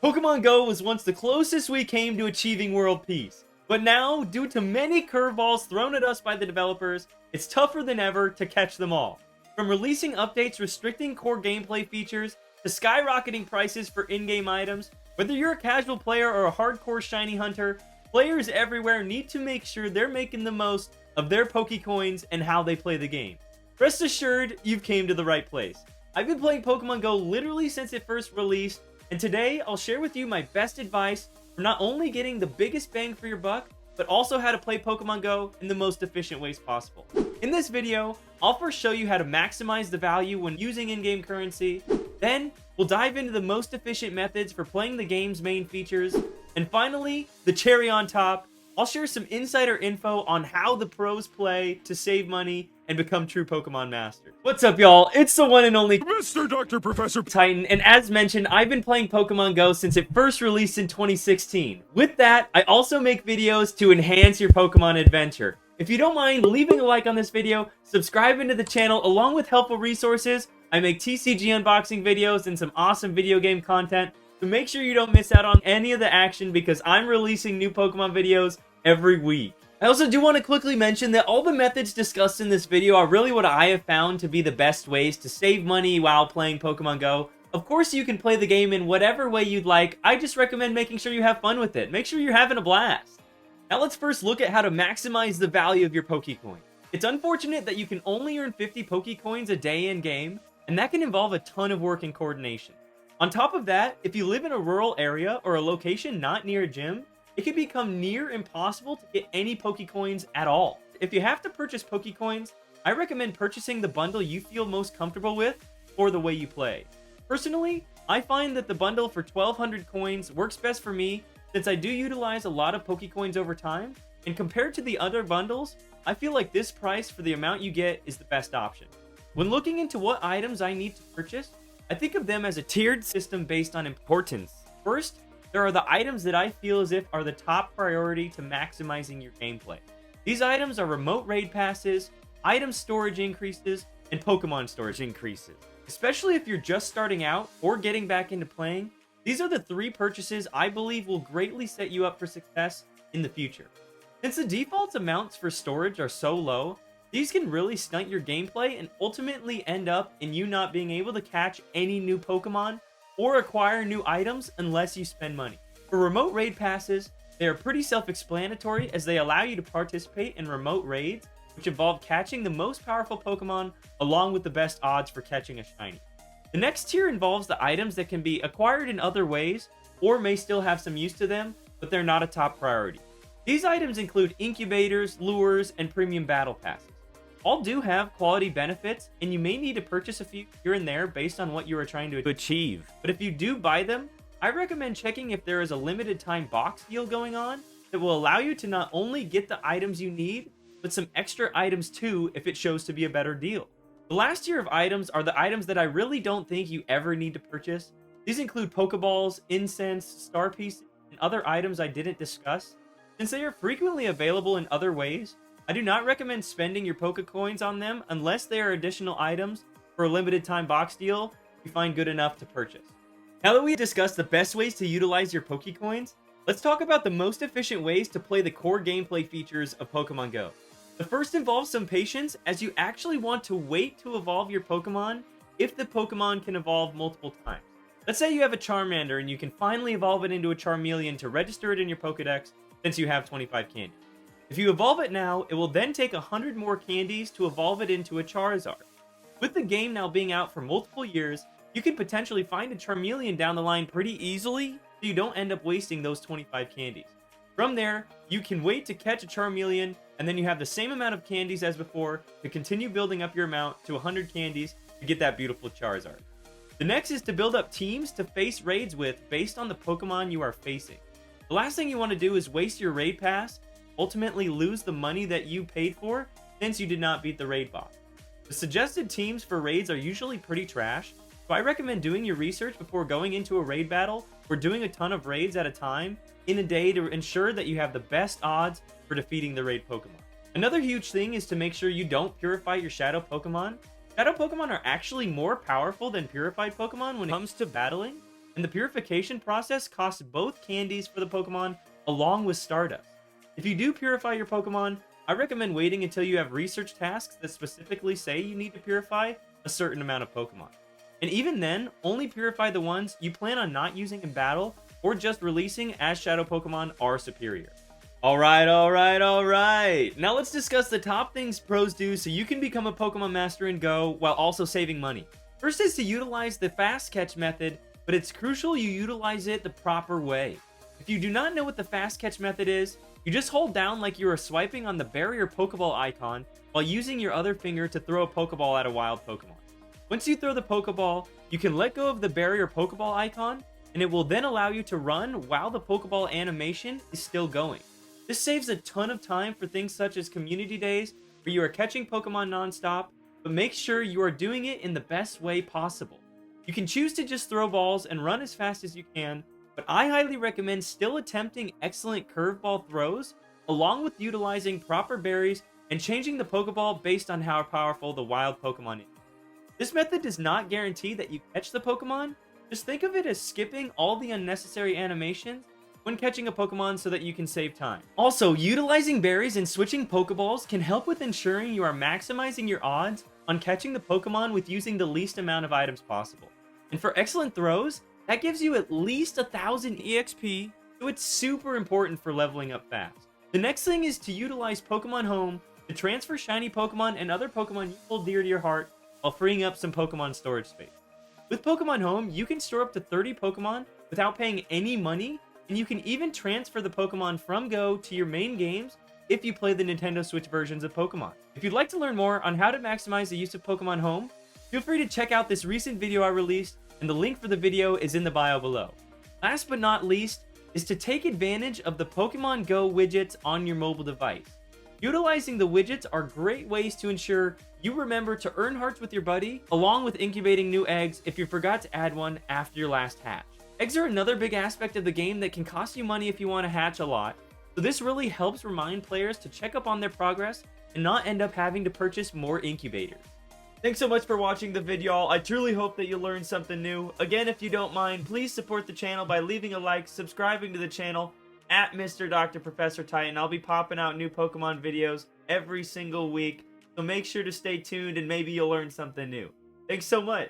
Pokemon Go was once the closest we came to achieving world peace, but now, due to many curveballs thrown at us by the developers, it's tougher than ever to catch them all. From releasing updates restricting core gameplay features, to skyrocketing prices for in-game items, whether you're a casual player or a hardcore shiny hunter, players everywhere need to make sure they're making the most of their PokeCoins and how they play the game. Rest assured, you've came to the right place. I've been playing Pokemon Go literally since it first released, and today I'll share with you my best advice for not only getting the biggest bang for your buck, but also how to play Pokemon Go in the most efficient ways possible. In this video, I'll first show you how to maximize the value when using in-game currency, then we'll dive into the most efficient methods for playing the game's main features, and finally, the cherry on top, I'll share some insider info on how the pros play to save money and become true Pokemon masters. What's up, y'all? It's the one and only Mr. Dr. Professor Titan, and as mentioned, I've been playing Pokemon Go since it first released in 2016. With that, I also make videos to enhance your Pokemon adventure. If you don't mind leaving a like on this video, subscribing to the channel along with helpful resources, I make TCG unboxing videos and some awesome video game content, so make sure you don't miss out on any of the action because I'm releasing new Pokemon videos every week. I also do want to quickly mention that all the methods discussed in this video are really what I have found to be the best ways to save money while playing Pokemon Go. Of course, you can play the game in whatever way you'd like. I just recommend making sure you have fun with it. Make sure you're having a blast. Now let's first look at how to maximize the value of your PokeCoin. It's unfortunate that you can only earn 50 PokeCoins a day in-game, and that can involve a ton of work and coordination. On top of that, if you live in a rural area or a location not near a gym, it can become near impossible to get any PokeCoins at all. If you have to purchase PokeCoins, I recommend purchasing the bundle you feel most comfortable with for the way you play. Personally, I find that the bundle for 1200 coins works best for me since I do utilize a lot of PokeCoins over time, and compared to the other bundles, I feel like this price for the amount you get is the best option. When looking into what items I need to purchase, I think of them as a tiered system based on importance. First, there are the items that I feel as if are the top priority to maximizing your gameplay. These items are remote raid passes, item storage increases, and Pokemon storage increases. Especially if you're just starting out or getting back into playing, these are the three purchases I believe will greatly set you up for success in the future. Since the default amounts for storage are so low, these can really stunt your gameplay and ultimately end up in you not being able to catch any new Pokemon or acquire new items unless you spend money. For remote raid passes, they are pretty self-explanatory as they allow you to participate in remote raids, which involve catching the most powerful Pokemon along with the best odds for catching a shiny. The next tier involves the items that can be acquired in other ways or may still have some use to them, but they're not a top priority. These items include incubators, lures, and premium battle passes. All do have quality benefits, and you may need to purchase a few here and there based on what you are trying to achieve. But if you do buy them, I recommend checking if there is a limited time box deal going on that will allow you to not only get the items you need, but some extra items too if it shows to be a better deal. The last tier of items are the items that I really don't think you ever need to purchase. These include Pokeballs, incense, star pieces, and other items I didn't discuss. Since they are frequently available in other ways, I do not recommend spending your PokeCoins on them unless they are additional items for a limited time box deal you find good enough to purchase. Now that we discussed the best ways to utilize your PokeCoins, let's talk about the most efficient ways to play the core gameplay features of Pokemon Go. The first involves some patience as you actually want to wait to evolve your Pokemon if the Pokemon can evolve multiple times. Let's say you have a Charmander and you can finally evolve it into a Charmeleon to register it in your Pokedex since you have 25 candies. If you evolve it now, it will then take 100 more candies to evolve it into a Charizard. With the game now being out for multiple years, you can potentially find a Charmeleon down the line pretty easily, so you don't end up wasting those 25 candies. From there, you can wait to catch a Charmeleon, and then you have the same amount of candies as before to continue building up your amount to 100 candies to get that beautiful Charizard. The next is to build up teams to face raids with based on the Pokemon you are facing. The last thing you want to do is waste your raid pass, ultimately lose the money that you paid for since you did not beat the raid boss. The suggested teams for raids are usually pretty trash, so I recommend doing your research before going into a raid battle or doing a ton of raids at a time in a day to ensure that you have the best odds for defeating the raid Pokemon. Another huge thing is to make sure you don't purify your shadow Pokemon. Shadow Pokemon are actually more powerful than purified Pokemon when it comes to battling, and the purification process costs both candies for the Pokemon along with Stardust. If you do purify your Pokemon, I recommend waiting until you have research tasks that specifically say you need to purify a certain amount of Pokemon. And even then, only purify the ones you plan on not using in battle or just releasing as Shadow Pokemon are superior. Alright. Now let's discuss the top things pros do so you can become a Pokemon Master in Go while also saving money. First is to utilize the fast catch method, but it's crucial you utilize it the proper way. If you do not know what the fast catch method is, you just hold down like you are swiping on the barrier Pokeball icon while using your other finger to throw a Pokeball at a wild Pokemon. Once you throw the Pokeball, you can let go of the barrier Pokeball icon, and it will then allow you to run while the Pokeball animation is still going. This saves a ton of time for things such as community days where you are catching Pokemon non-stop, but make sure you are doing it in the best way possible. You can choose to just throw balls and run as fast as you can, but I highly recommend still attempting excellent curveball throws, along with utilizing proper berries and changing the Pokeball based on how powerful the wild Pokemon is. This method does not guarantee that you catch the Pokemon, just think of it as skipping all the unnecessary animations when catching a Pokemon so that you can save time. Also, utilizing berries and switching Pokeballs can help with ensuring you are maximizing your odds on catching the Pokemon with using the least amount of items possible. And for excellent throws, that gives you at least 1,000 EXP, so it's super important for leveling up fast. The next thing is to utilize Pokemon Home to transfer shiny Pokemon and other Pokemon you hold dear to your heart while freeing up some Pokemon storage space. With Pokemon Home, you can store up to 30 Pokemon without paying any money, and you can even transfer the Pokemon from Go to your main games if you play the Nintendo Switch versions of Pokemon. If you'd like to learn more on how to maximize the use of Pokemon Home, feel free to check out this recent video I released, and the link for the video is in the bio below. Last but not least is to take advantage of the Pokemon Go widgets on your mobile device. Utilizing the widgets are great ways to ensure you remember to earn hearts with your buddy, along with incubating new eggs if you forgot to add one after your last hatch. Eggs are another big aspect of the game that can cost you money if you want to hatch a lot, so this really helps remind players to check up on their progress and not end up having to purchase more incubators. Thanks so much for watching the video, y'all. I truly hope that you learned something new. Again, if you don't mind, please support the channel by leaving a like, subscribing to the channel, at Mr. Dr. Professor Titan. I'll be popping out new Pokemon videos every single week, so make sure to stay tuned and maybe you'll learn something new. Thanks so much!